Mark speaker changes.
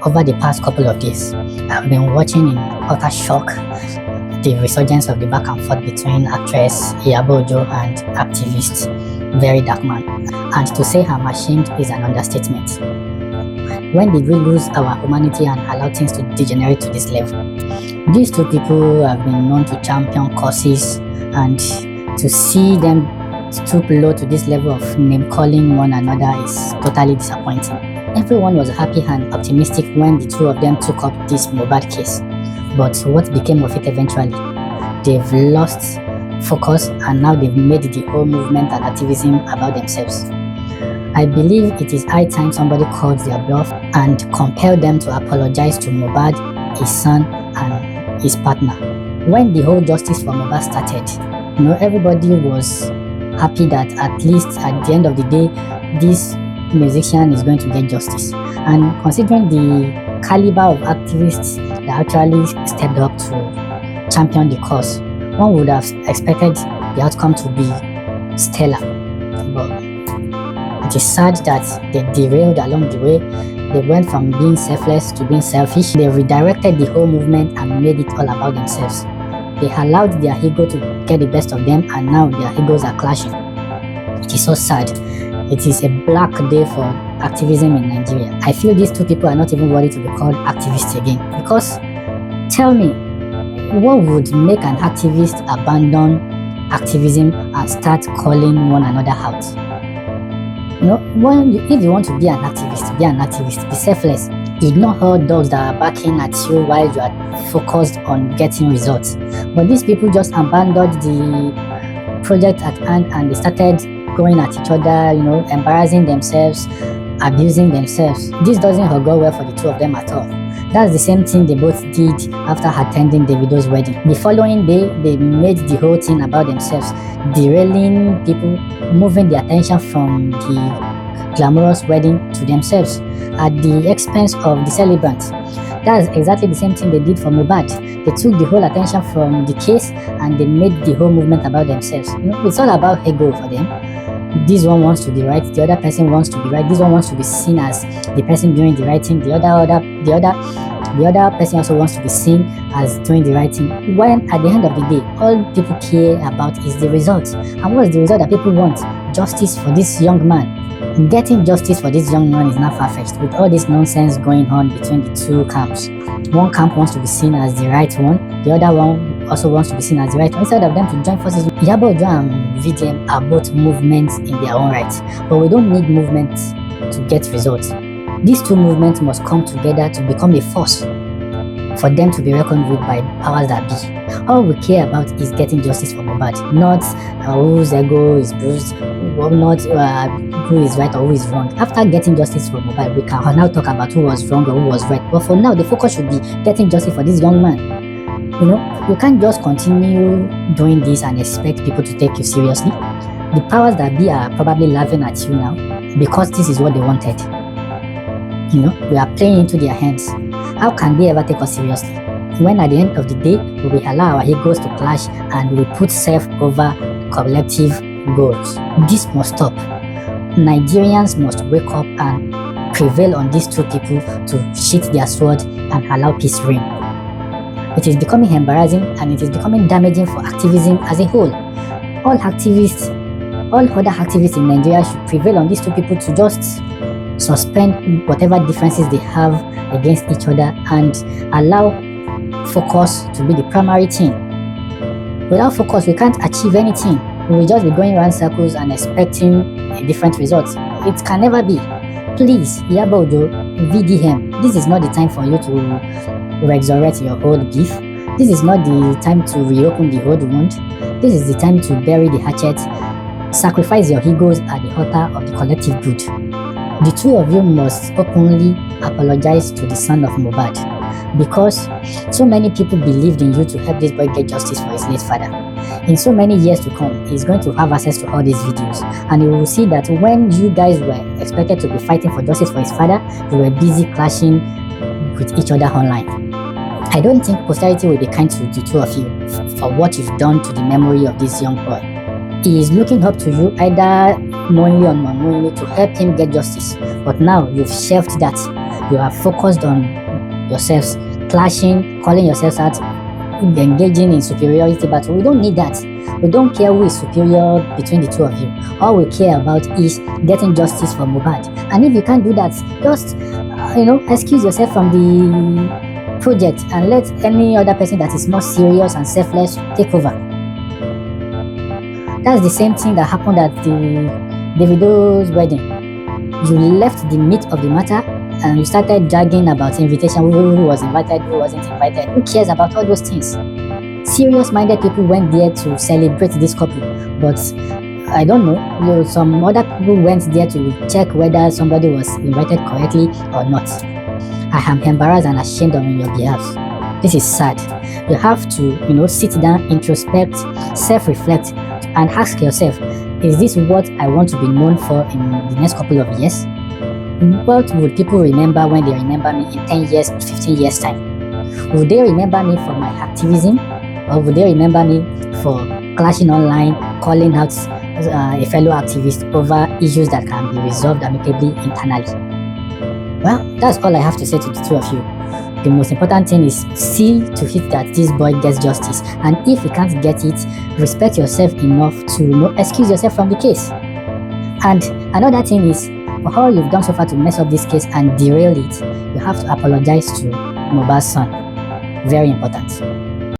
Speaker 1: Over the past couple of days, I've been watching in utter shock the resurgence of the back and forth between actress Iyabo Ojo and activist VeryDarkMan. And to say I'm ashamed is an understatement. When did we lose our humanity and allow things to degenerate to this level? These two people have been known to champion causes, and to see them stoop low to this level of name-calling one another is totally disappointing. Everyone was happy and optimistic when the two of them took up this Mohbad case. But what became of it eventually? They've lost focus and now they've made the whole movement and activism about themselves. I believe it is high time somebody called their bluff and compelled them to apologize to Mohbad, his son, and his partner. When the whole justice for Mohbad started, everybody was happy that at least at the end of the day, this musician is going to get justice. And considering the caliber of activists that actually stepped up to champion the cause, one would have expected the outcome to be stellar. But it is sad that they derailed along the way. They went from being selfless to being selfish. They redirected the whole movement and made it all about themselves. They allowed their ego to get the best of them, and now their egos are clashing. It is so sad. It is a black day for activism in Nigeria. I feel these two people are not even worthy to be called activists again. Because, tell me, what would make an activist abandon activism and start calling one another out? If you want to be an activist, be selfless. Ignore all dogs that are barking at you while you are focused on getting results. But these people just abandoned the project at hand and they started going at each other, embarrassing themselves, abusing themselves. This doesn't go well for the two of them at all. That's the same thing they both did after attending Davido's wedding. The following day, they made the whole thing about themselves, derailing people, moving the attention from the glamorous wedding to themselves at the expense of the celebrants. That's exactly the same thing they did for Mohbad. They took the whole attention from the case and they made the whole movement about themselves. It's all about ego for them. This one wants to be right, the other person wants to be right, this one wants to be seen as the person doing the right thing, the other person also wants to be seen as doing the right thing. When at the end of the day, all people care about is the results. And what is the result that people want? Justice for this young man. Getting justice for this young man is not far-fetched with all this nonsense going on between the two camps. One camp wants to be seen as the right one, the other one also wants to be seen as the right one. Instead of them to join forces, Iyabo Ojo and VDM are both movements in their own right. But we don't need movements to get results. These two movements must come together to become a force for them to be reckoned with by powers that be. All we care about is getting justice for Mohbad, not whose ego is bruised, not who is right or who is wrong. After getting justice for Mohbad, we can now talk about who was wrong or who was right. But for now, the focus should be getting justice for this young man. You can't just continue doing this and expect people to take you seriously. The powers that be are probably laughing at you now because this is what they wanted. We are playing into their hands. How can they ever take us seriously when at the end of the day we will allow our egos to clash and we put self over collective goals? This must stop. Nigerians must wake up and prevail on these two people to sheath their sword and allow peace reign. It is becoming embarrassing and it is becoming damaging for activism as a whole. All other activists in Nigeria should prevail on these two people to just suspend whatever differences they have against each other and allow focus to be the primary thing. Without focus, we can't achieve anything. We will just be going around circles and expecting a different result. It can never be. Please, Iyabo Ojo, VDM, this is not the time for you to resurrect your old beef. This is not the time to reopen the old wound. This is the time to bury the hatchet. Sacrifice your egos at the altar of the collective good. The two of you must openly apologize to the son of Mohbad because so many people believed in you to help this boy get justice for his late father. In so many years to come, he's going to have access to all these videos and you will see that when you guys were expected to be fighting for justice for his father, you were busy clashing with each other online. I don't think posterity will be kind to the two of you for what you've done to the memory of this young boy. He is looking up to you either knowingly or unknowingly to help him get justice, but now you've shelved that. you are focused on yourselves, clashing, calling yourselves out, engaging in superiority battle. We don't need that. We don't care who is superior between the two of you. All we care about is getting justice for Mohbad. And if you can't do that, just excuse yourself from the project and let any other person that is more serious and selfless take over. That's the same thing that happened at the Davido's wedding. You left the meat of the matter and you started dragging about invitation, who was invited, who wasn't invited. Who cares about all those things? Serious-minded people went there to celebrate this couple, but I don't know, some other people went there to check whether somebody was invited correctly or not. I am embarrassed and ashamed on your behalf. This is sad. You have to, sit down, introspect, self-reflect, and ask yourself, is this what I want to be known for in the next couple of years? What would people remember when they remember me in 10 years, 15 years time? Would they remember me for my activism? Or would they remember me for clashing online, calling out a fellow activist over issues that can be resolved amicably internally? Well, that's all I have to say to the two of you. The most important thing is see to it that this boy gets justice, and if he can't get it, respect yourself enough to excuse yourself from the case. And another thing is, for all you've done so far to mess up this case and derail it, you have to apologize to Mohbad's son. Very important.